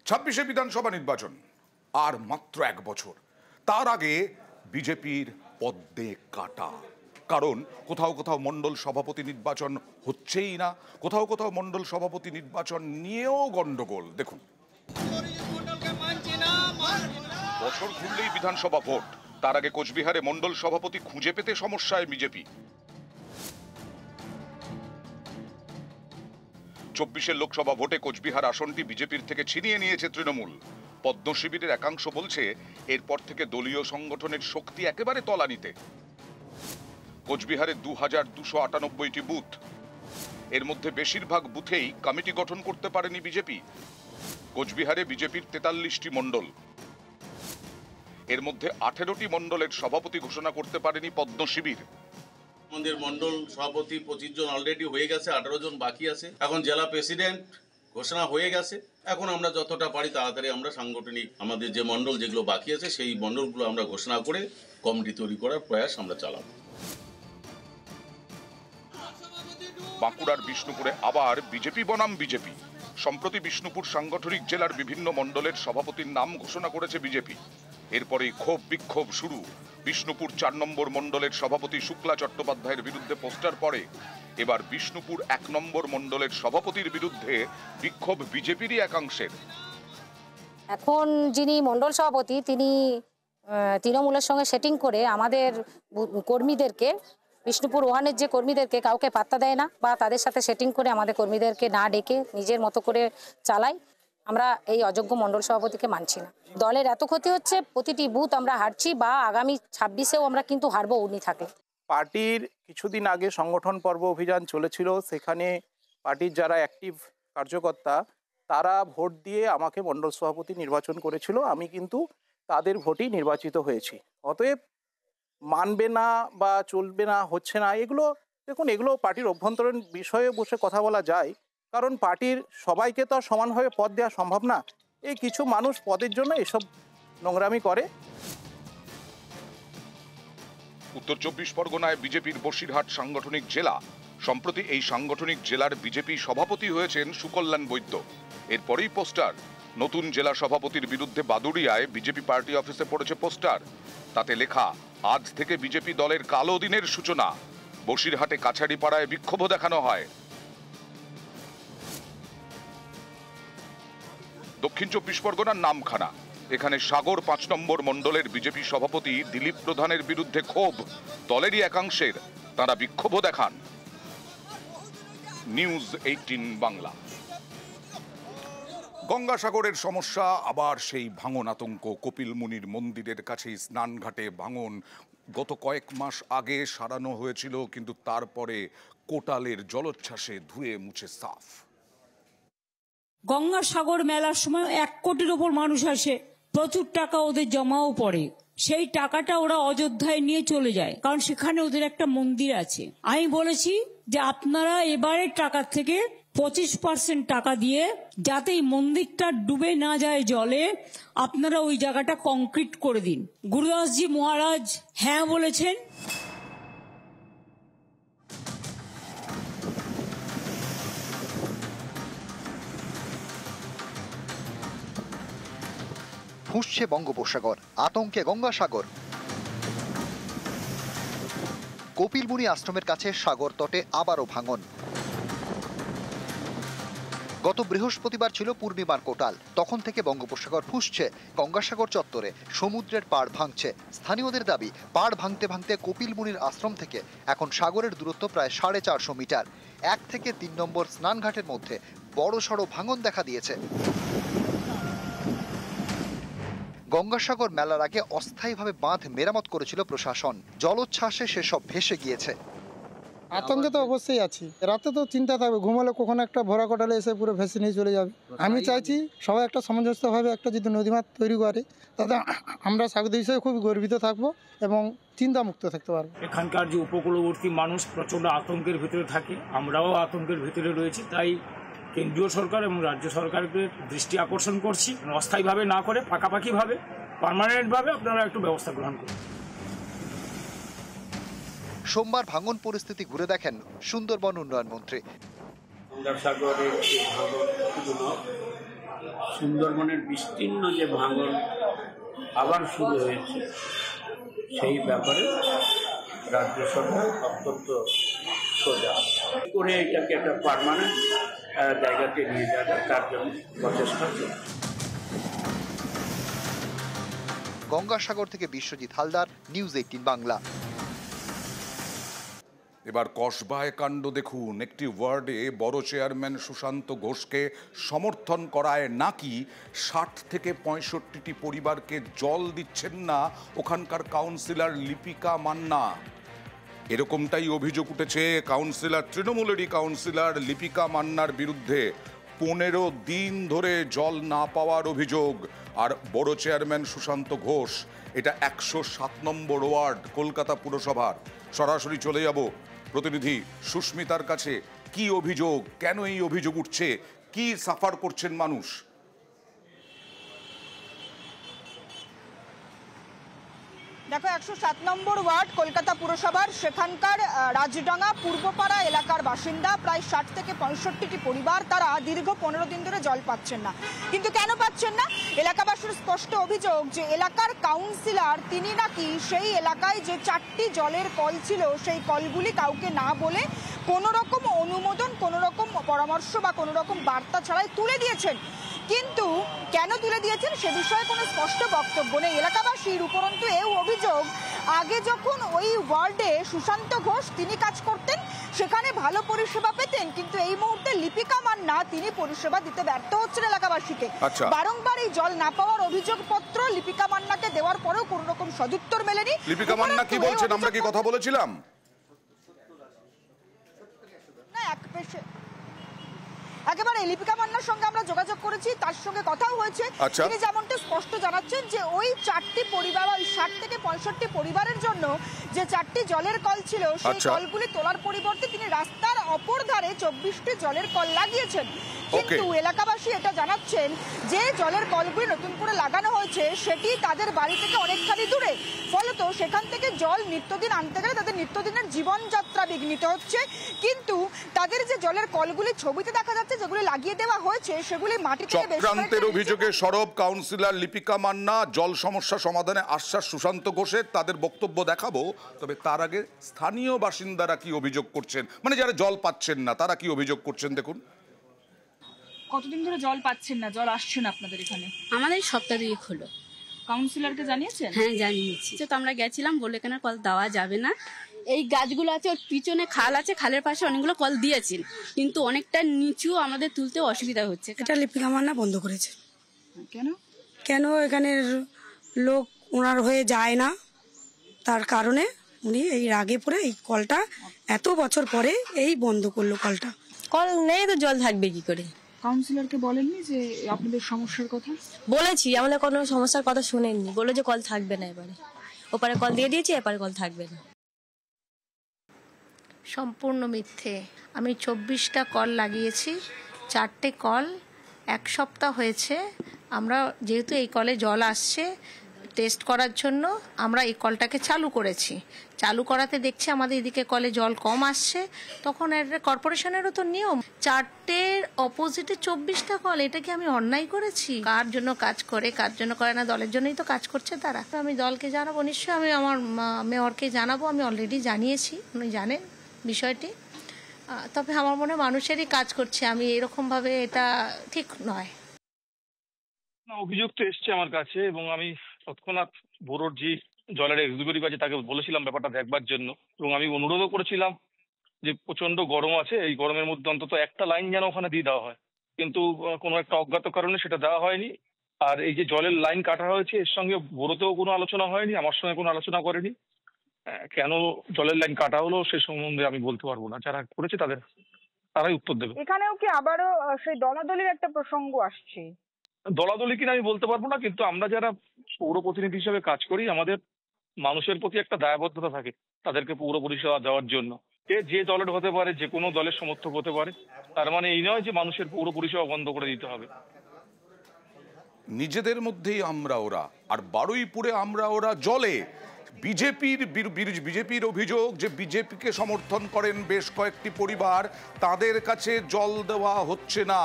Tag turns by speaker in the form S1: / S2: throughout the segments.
S1: 26শে বিধানসভা নির্বাচন আর মাত্র 1 বছর। তার আগে বিজেপির পদ্মে কাটা, কারণ কোথাও কোথাও মণ্ডল সভাপতি নির্বাচন হচ্ছেই না, কোথাও কোথাও মণ্ডল সভাপতি নির্বাচন নিয়েও গন্ডগোল। দেখুন, বছর ঘুরলেই বিধানসভা ভোট, তার আগে কোচবিহারে মণ্ডল সভাপতি খুঁজে পেতে সমস্যায় বিজেপি। 24 লোকসভা ভোটে কোচবিহার আসনটি বিজেপির থেকে ছিনিয়ে নিয়েছে তৃণমূল। পদ্ম শিবিরের একাংশ বলছে এরপর থেকে দলীয় সংগঠনের শক্তি একেবারে তলানিতে। কোচবিহারে 2298টি বুথ, এর মধ্যে বেশিরভাগ বুথেই কমিটি গঠন করতে পারেনি বিজেপি। কোচবিহারে বিজেপির 43টি মণ্ডল, এর মধ্যে 18টি মণ্ডলের সভাপতি ঘোষণা করতে পারেনি পদ্ম শিবির।
S2: আমাদের মণ্ডল সভাপতি 25 জন অলরেডি হয়ে গেছে, 18 জন বাকি আছে। এখন জেলা প্রেসিডেন্ট ঘোষণা হয়ে গেছে। এখন আমরা যতটা পারি তাড়াতাড়ি আমরা সাংগঠনিক আমাদের যে মণ্ডল যেগুলো বাকি আছে সেই মণ্ডলগুলো আমরা ঘোষণা করে কমিটি তৈরি করার প্রয়াস আমরা চালাবো।
S1: বাঁকুড়ার বিষ্ণুপুরে আবার বিজেপি বনাম বিজেপি। সম্প্রতি বিষ্ণুপুর সাংগঠনিক জেলার বিভিন্ন মণ্ডলের সভাপতির নাম ঘোষণা করেছে বিজেপি। এরপরেই ক্ষোভ বিক্ষোভ শুরু। বিষ্ণুপুর 4 নম্বর মণ্ডলের সভাপতি শুক্লা চট্টোপাধ্যায়ের বিরুদ্ধে পোস্টার পড়ে। এবার বিষ্ণুপুর 1 নম্বর মণ্ডলের সভাপতির বিরুদ্ধে বিক্ষোভ বিজেপিরই একাংশের।
S3: এখন যিনি মণ্ডল সভাপতি তিনি তৃণমূলের সঙ্গে সেটিং করে আমাদের কর্মীদেরকে, বিষ্ণুপুর 1-এর যে কর্মীদেরকে কাউকে পাত্তা দেয় না, বা তাদের সাথে সেটিং করে আমাদের কর্মীদেরকে না ডেকে নিজের মতো করে চালায়। আমরা এই অযোগ্য মণ্ডল সভাপতিকে মানছি না। দলের এত ক্ষতি হচ্ছে, প্রতিটি বুথ আমরা হারছি, বা আগামী 26-এও আমরা কিন্তু হারবো উনি থাকে।
S4: পার্টির কিছুদিন আগে সংগঠন পর্ব অভিযান চলেছিল, সেখানে পার্টির যারা অ্যাক্টিভ কার্যকর্তা তারা ভোট দিয়ে আমাকে মণ্ডল সভাপতি নির্বাচন করেছিল। আমি কিন্তু তাদের ভোটেই নির্বাচিত হয়েছি। অতএব মানবে না বা চলবে না, হচ্ছে না, এগুলো দেখুন, এগুলো পার্টির অভ্যন্তরীণ বিষয়ে বসে কথা বলা যায়, কারণ পার্টির সবাইকে তো আর সমানভাবে পদ দেওয়া সম্ভব না। এই কিছু মানুষ পদের জন্য এসব নোংরামি করে।
S1: উত্তর 24 পরগনায় বিজেপির বসিরহাট সাংগঠনিক জেলা। সম্প্রতি এই সাংগঠনিক জেলার বিজেপি সভাপতি হয়েছেন সুকল্যাণ বৈদ্য। এরপরেই পোস্টার। নতুন জেলা সভাপতির বিরুদ্ধে বাদুড়িয়ায় বিজেপি পার্টি অফিসে পড়েছে পোস্টার। তাতে লেখা, আজ থেকে বিজেপি দলের কালো দিনের সূচনা। বসিরহাটে কাছাড়িপাড়ায় বিক্ষোভ দেখানো হয়। দক্ষিণ 24 পরগনার নামখানা, এখানে সাগর 5 নম্বর মণ্ডলের বিজেপি সভাপতি দিলীপ প্রধানের বিরুদ্ধে ক্ষোভ দলেরই একাংশের, তারা বিক্ষোভ দেখান। নিউজ 18 বাংলা। গঙ্গাসাগরের সমস্যা আবার সেই ভাঙন আতঙ্ক। কপিল মুনির মন্দিরের কাছেই স্নানঘাটে ভাঙন। গত কয়েক মাস আগে সারানো হয়েছিল, কিন্তু তারপরে কোটালের জলোচ্ছ্বাসে ধুয়ে মুছে সাফ।
S5: গঙ্গাসাগর মেলার সময় 1 কোটির ওপর মানুষ আসে, প্রচুর টাকা ওদের জমাও পড়ে। সেই টাকাটা ওরা অযোধ্যায় নিয়ে চলে যায়, কারণ সেখানে ওদের একটা মন্দির আছে। আমি বলেছি যে আপনারা এবারে টাকার থেকে 25% টাকা দিয়ে, যাতে এই মন্দিরটা ডুবে না যায় জলে, আপনারা ওই জায়গাটা কংক্রিট করে দিন। গুরুদাসজি মহারাজ হ্যাঁ বলেছেন।
S6: ফুঁসছে বঙ্গোপসাগর, আতঙ্কে গঙ্গাসাগর। কপিলমুনি আশ্রমের কাছে সাগর তটে আবারও ভাঙন। গত বৃহস্পতিবার ছিল পূর্ণিমার কোটাল, তখন থেকে বঙ্গোপসাগর ফুঁসছে। গঙ্গাসাগর চত্বরে সমুদ্রের পাড় ভাঙছে। স্থানীয়দের দাবি, পাড় ভাঙতে ভাঙতে কপিলমুনির আশ্রম থেকে এখন সাগরের দূরত্ব প্রায় 450 মিটার। 1 থেকে 3 নম্বর স্নানঘাটের মধ্যে বড়সড় ভাঙন দেখা দিয়েছে। গঙ্গাসাগর মেলার আগে অস্থায়ীভাবে বাঁধ মেরামত করেছিল প্রশাসন, জলোচ্ছ্বাসে সেসব ভেসে গিয়েছে।
S7: আতঙ্কে তো অবশ্যই আছি, রাতে তো চিন্তা থাকবে, ঘুমালে কখনো একটা ভরা কোটালে এসে পুরো ভেসে নিয়ে চলে যাবে। আমি চাইছি সবাই একটা সামঞ্জস্যভাবে একটা যদি নদীমাত তৈরি করে, তাতে আমরা সাগর হিসেবে খুব গর্বিত থাকবো এবং চিন্তামুক্ত থাকতে পারবো।
S8: এখানকার যে উপকূলবর্তী মানুষ প্রচণ্ড আতঙ্কের ভিতরে থাকে, আমরাও আতঙ্কের ভিতরে রয়েছি। তাই কেন্দ্রীয় সরকার এবং রাজ্য সরকারকে দৃষ্টি আকর্ষণ করছি, অস্থায়ীভাবে না করে পাকাপাকিভাবে পার্মানেন্টভাবে আপনারা একটু ব্যবস্থা গ্রহণ করুন।
S6: সোমবার ভাঙন পরিস্থিতি ঘুরে দেখেন সুন্দরবন উন্নয়ন মন্ত্রী।
S9: গঙ্গাসাগরের যে ভাঙন, সুন্দরবনের বিস্তীর্ণ যে ভাঙন আবার শুরু হয়েছে, সেই ব্যাপারে রাজ্য সরকার অত্যন্ত সোজা করে এটাকে একটা পার্মানেন্ট জায়গাতে নিয়ে যাওয়া, তার জন্য প্রচেষ্টা চলছে।
S6: গঙ্গাসাগর থেকে বিশ্বজিৎ হালদার, নিউজ 18 বাংলা।
S1: এবার কসবায় কাণ্ড দেখুন। একটি ওয়ার্ডে বড় চেয়ারম্যান সুশান্ত ঘোষকে সমর্থন করায় নাকি 60 থেকে 65টি পরিবারকে জল দিচ্ছেন না ওখানকার কাউন্সিলর লিপিকা মান্না। এরকমটাই অভিযোগ উঠেছে কাউন্সিলর, তৃণমূলেরই কাউন্সিলর লিপিকা মান্নার বিরুদ্ধে। 15 দিন ধরে জল না পাওয়ার অভিযোগ। আর বড় চেয়ারম্যান সুশান্ত ঘোষ, এটা 107 নম্বর ওয়ার্ড কলকাতা পুরসভার। সরাসরি চলে যাব প্রতিনিধি সুস্মিতার কাছে। কি অভিযোগ, কেন এই অভিযোগ উঠছে, কি সাফার করছেন মানুষ?
S10: দেখো, 107 নম্বর ওয়ার্ড কলকাতা পুরসভার, সেখানকার রাজডাঙ্গা পূর্বপাড়া এলাকার বাসিন্দা প্রায় 60 থেকে 65টি পরিবার, তারা দীর্ঘ 15 দিন ধরে জল পাচ্ছেন না। কিন্তু কেন পাচ্ছেন না? এলাকাবাসীর স্পষ্ট অভিযোগ যে এলাকার কাউন্সিলর তিনি নাকি সেই এলাকায় যে 4টি জলের কল ছিল, সেই কলগুলি কাউকে না বলে কোনো রকম অনুমোদন, কোনো রকম পরামর্শ বা কোনো রকম বার্তা ছাড়াই তুলে দিয়েছেন। কিন্তু কেন তুলে দিয়েছেন সে বিষয়ে কোনো স্পষ্ট বক্তব্য নেই এলাকাবাসীর। উপরন্তু এও অভিযোগ, আগে যখন ওই ওয়ার্ডে সুশান্ত ঘোষ তিনি কাজ করতেন, সেখানে ভালো পরিষেবা পেতেন, কিন্তু এই মুহূর্তে লিপিকা মান্না তিনি পরিষেবা দিতে ব্যর্থ হচ্ছেন এলাকাবাসীকে। বারংবার এই জল না পাওয়ার অভিযোগপত্র লিপিকা মান্নাকে দেওয়ার পরেও কোনো রকম সদুত্তর মেলেনি।
S1: লিপিকা মান্না কি বলছেন? আমরা কি কথা বলেছিলাম?
S10: না, একেবারে লিপিকা মান্নার সঙ্গে আমরা যোগাযোগ করেছি, তার সঙ্গে কথাও হয়েছে। তিনি যেমনটা স্পষ্ট জানাচ্ছেন যে ওই 4টি পরিবার, ওই 60 থেকে 65 পরিবারের জন্য যে 4টি জলের কল ছিল, সেই কলগুলি তোলার পরিবর্তে তিনি রাস্তার অপর ধারে 24টি জলের কল লাগিয়েছেন। কিন্তু এলাকাবাসী এটা জানাচ্ছেন যে জলের কলগুলি নতুন করে লাগানো হয়েছে, সেটি তাদের বাড়ি থেকে অনেকখানি দূরে। ফলত সেখান থেকে জল নিত্যদিন আনতে গেলে তাদের নিত্যদিনের জীবনযাত্রা বিঘ্নিত হচ্ছে। কিন্তু তাদের যে জলের কলগুলি ছবিতে দেখা যাচ্ছে, যেগুলি লাগিয়ে দেওয়া হয়েছে, সেগুলি মাটি থেকে
S1: চক্রান্তের অভিযোগে সরব কাউন্সিলর লিপিকা মান্না। জল সমস্যা সমাধানে আশ্বাস সুশান্ত ঘোষের। তাদের বক্তব্য দেখাবো, তবে তার আগে স্থানীয় বাসিন্দারা কি অভিযোগ করছেন, মানে যারা জল পাচ্ছেন না তারা কি অভিযোগ করছেন দেখুন।
S11: কতদিন ধরে জল পাচ্ছেন না? জল আসছে না আপনাদের এখানে?
S12: আমাদের সপ্তাহ 2 হলো।
S11: কাউন্সিলরকে জানিয়েছেন?
S12: হ্যাঁ, জানিয়েছি। তো আমরা গেছিলাম, বলে এখানে কল দেওয়া যাবে না। এই গাছগুলো আছে, ওর পিছনে খাল আছে, খালের পাশে অনেকগুলো কল দিয়েছেন, কিন্তু অনেকটা নিচু, আমাদের তুলতে অসুবিধা হচ্ছে।
S13: এটা লিপিকা মান্না বন্ধ করেছে।
S11: কেন?
S13: কেন এখানের লোক ওনার হয়ে যায় না, তার কারণে উনি এই রাগে পড়ে এই কলটা এত বছর পরে এই বন্ধ করলো। কলটা
S12: কল নেই তো জল থাকবে কি করে?
S11: কাউন্সিলরকে বলেননি যে আপনাদের সমস্যার কথা?
S12: বলেছি, আমাদের কোনো সমস্যার কথা শুনেননি। বলে যে কল থাকবে না, এবারে ওপারে কল দিয়ে দিয়েছি, এপারে কল থাকবে না।
S3: সম্পূর্ণ মিথ্যে। আমি 24টা কল লাগিয়েছি, 4টে কল 1 সপ্তাহ হয়েছে। আমরা যেহেতু এই কলে জল আসছে টেস্ট করার জন্য আমরা এই কলটাকে চালু করেছি। চালু করাতে দেখছি আমাদের এদিকে কলে জল কম আসছে, তখন এটা কর্পোরেশনেরও তো নিয়ম। 4টের অপোজিটে 24টা কল, এটা কি আমি অন্যায় করেছি? কার জন্য কাজ করে, কার জন্য করে না, দলের জন্যই তো কাজ করছে তারা। আমি দলকে জানাবো, নিশ্চয়ই আমি আমার মেয়রকে জানাবো। আমি অলরেডি জানিয়েছি, উনি জানেন বিষয়টি। তবে আমার মনে হয় মানুষেরই কাজ করছে, আমি এরকমভাবে, এটা ঠিক নয়।
S14: অভিযোগ তো এসছে আমার কাছে, এবং আমি তৎক্ষণাৎ বোরোর যে জলের এক্সিকিউটিভ আছে তাকে বলেছিলাম ব্যাপারটা দেখবার জন্য, এবং আমি অনুরোধও করেছিলাম যে প্রচন্ড গরম আছে, এই গরমের মধ্যে অন্তত একটা লাইন যেন ওখানে দিয়ে দেওয়া হয়। কিন্তু কোনো একটা অজ্ঞাত কারণে সেটা দেওয়া হয়নি। আর এই যে জলের লাইন কাটা হয়েছে, এর সঙ্গে বোরোতেও কোনো আলোচনা হয়নি, আমার সঙ্গে কোনো আলোচনা করেনি। কেন জলের লাইন কাটা হলো সে সম্বন্ধে আমি বলতে পারবো না, যারা করেছে তারাই উত্তর দেবে।
S11: এখানেও কি আবারও সেই দলাদলির একটা প্রসঙ্গ আসছে?
S14: দলাদলি কিনা আমি বলতে পারবো না, কিন্তু আমরা যারা পৌর প্রতিনিধি হিসেবে কাজ করি, আমাদের মানুষের প্রতি একটা দায়বদ্ধতা থাকে তাদেরকে পৌর পরিষেবা দেওয়ার জন্য। যে দলের হতে পারে, যে কোনো দলের সমর্থক হতে পারে, তার মানে এই নয় যে মানুষের পৌর পরিষেবা বন্ধ করে দিতে হবে।
S1: নিজেদের মধ্যেই আমরা ওরা, আর বারুইপুরে আমরা ওরা জলে বিজেপির অভিযোগ যে বিজেপিকে সমর্থন করেন বেশ কয়েকটি পরিবার, তাদের কাছে জল দেওয়া হচ্ছে না।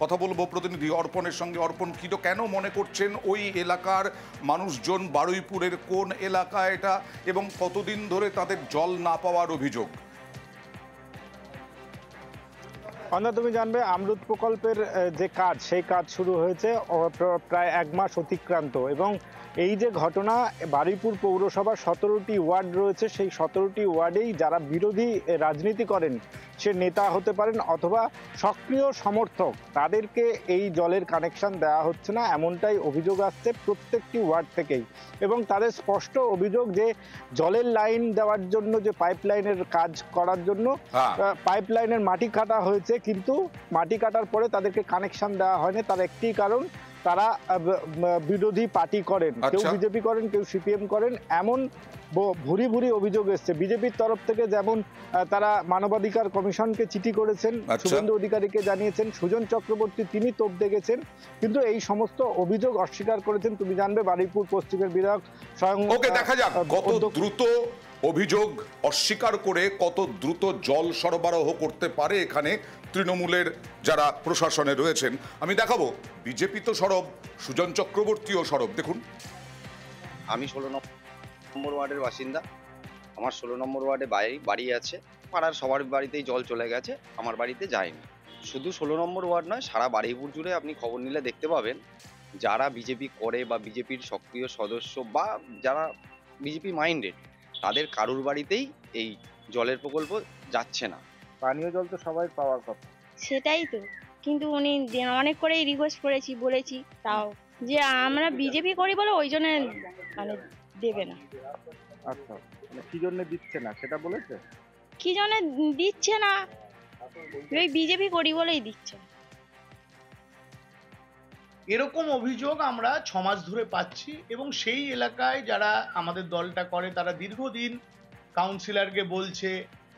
S1: কথা বলবো প্রতিনিধি অর্পণের সঙ্গে। অর্পণ, কি তো কেন মনে করছেন ওই এলাকার মানুষজন? বারুইপুরের কোন এলাকা এটা, এবং কতদিন ধরে তাদের জল না পাওয়ার অভিযোগ?
S15: তুমি জানবে অমৃত প্রকল্পের যে কাজ, সেই কাজ শুরু হয়েছে প্রায় 1 মাস অতিক্রান্ত, এবং এই যে ঘটনা, বারুইপুর পৌরসভার 17টি ওয়ার্ড রয়েছে, সেই 17টি ওয়ার্ডেই যারা বিরোধী রাজনীতি করেন, সে নেতা হতে পারেন অথবা সক্রিয় সমর্থক, তাদেরকে এই জলের কানেকশন দেওয়া হচ্ছে না, এমনটাই অভিযোগ আসছে প্রত্যেকটি ওয়ার্ড থেকেই। এবং তাদের স্পষ্ট অভিযোগ যে জলের লাইন দেওয়ার জন্য, যে পাইপলাইনের কাজ করার জন্য পাইপলাইনের মাটি কাটা হয়েছে, কিন্তু মাটি কাটার পরে তাদেরকে কানেকশন দেওয়া হয়নি। তার একটি কারণ, তারা বিরোধী পার্টি করেন, কেউ বিজেপি করেন, কেউ সিপিএম করেন, এমন ভুরি ভুরি অভিযোগ এসছে। বিজেপির তরফ থেকে যেমন তারা মানবাধিকার কমিশনকে চিঠি করেছেন, শুভেন্দু অধিকারীকে জানিয়েছেন, সুজন চক্রবর্তী তিনি তোপ দেখেছেন, কিন্তু এই সমস্ত অভিযোগ অস্বীকার করেছেন। তুমি জানবে বারুইপুর পশ্চিমের বিধায়ক স্বয়ং।
S1: ওকে, দেখা যাক কত দ্রুত অভিযোগ অস্বীকার করে কত দ্রুত জল সরবরাহ করতে পারে এখানে তৃণমূলের যারা প্রশাসনে রয়েছেন। আমি দেখাবো বিজেপি তো সরব, সুজন চক্রবর্তীও সরব। দেখুন,
S16: আমি 16 নম্বর ওয়ার্ডের বাসিন্দা। আমার 16 নম্বর ওয়ার্ডে বাড়ি আছে। পাড়ার সবার বাড়িতেই জল চলে গেছে, আমার বাড়িতে যায়নি। শুধু 16 নম্বর ওয়ার্ড নয়, সারা বারুইপুর জুড়ে আপনি খবর নিলে দেখতে পাবেন, যারা বিজেপি করে বা বিজেপির সক্রিয় সদস্য বা যারা বিজেপি মাইন্ডেড, তাদের কারুর বাড়িতেই এই জলের প্রকল্প যাচ্ছে না।
S15: পানীয় জল তো সবাই পাওয়ার কথা।
S17: সেটাই তো, কিন্তু উনি অনেক করেই রিকোয়েস্ট করেছি, বলেছি, তাও যে আমরা বিজেপি করি বলে ওই জন্য মানে দেবে না।
S15: আচ্ছা, মানে কি জন্য দিচ্ছে না সেটা বলেছে?
S17: কি জন্য দিচ্ছে না, ওই বিজেপি করি বলেই দিচ্ছে।
S18: এরকম অভিযোগ আমরা 6 মাস ধরে পাচ্ছি, এবং সেই এলাকায় যারা আমাদের দলটা করে তারা দীর্ঘদিন কাউন্সিলরকে বলছে,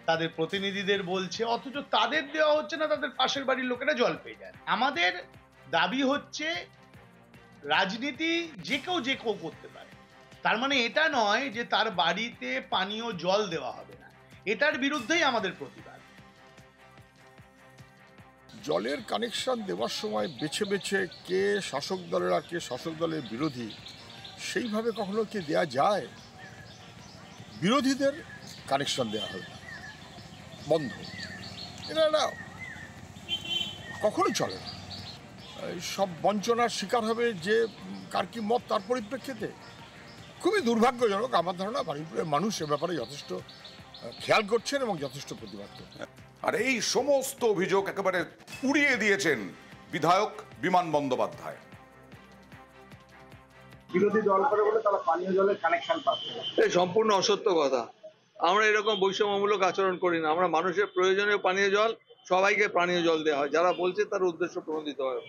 S18: তাদের প্রতিনিধিদের বলছে, অথচ তাদের দেওয়া হচ্ছে না, তাদের পাশের বাড়ির লোকেরা জল পেয়ে যায়। আমাদের দাবি হচ্ছে রাজনীতি যে কেউ করতে পারে, তার মানে এটা নয় যে তার বাড়িতে পানীয় জল দেওয়া হবে না। এটার বিরুদ্ধেই আমাদের প্রতিবাদ।
S19: জলের কানেকশন দেওয়ার সময় বেছে বেছে কে শাসক দলের আর কে শাসক দলের বিরোধী, সেইভাবে কখনো কি দেয়া যায়? বিরোধীদের কানেকশন দেওয়া হবে না, বন্ধ, এটা না, কখনো চলে না। সব বঞ্চনার শিকার হবে যে কার কি মত, তার পরিপ্রেক্ষিতে খুবই দুর্ভাগ্যজনক। আমার ধারণা বারুইপুরের মানুষ এ ব্যাপারে যথেষ্ট খেয়াল করছেন এবং যথেষ্ট প্রতিবাদ করছেন।
S1: আর এই সমস্ত অভিযোগ একেবারে উড়িয়ে দিয়েছেন বিধায়ক বিমান বন্দ্যোপাধ্যায়।
S20: বিরোধী দল করে বলে তারা পানীয় জলের কানেকশন পাচ্ছে না, এই সম্পূর্ণ অসত্য কথা। আমরা এরকম বৈষম্যমূলক আচরণ করি না। আমরা মানুষের প্রয়োজনীয় পানীয় জল, সবাইকে পানীয় জল দেওয়া হয়। যারা বলছে তার উদ্দেশ্য প্রণোদিত হয়।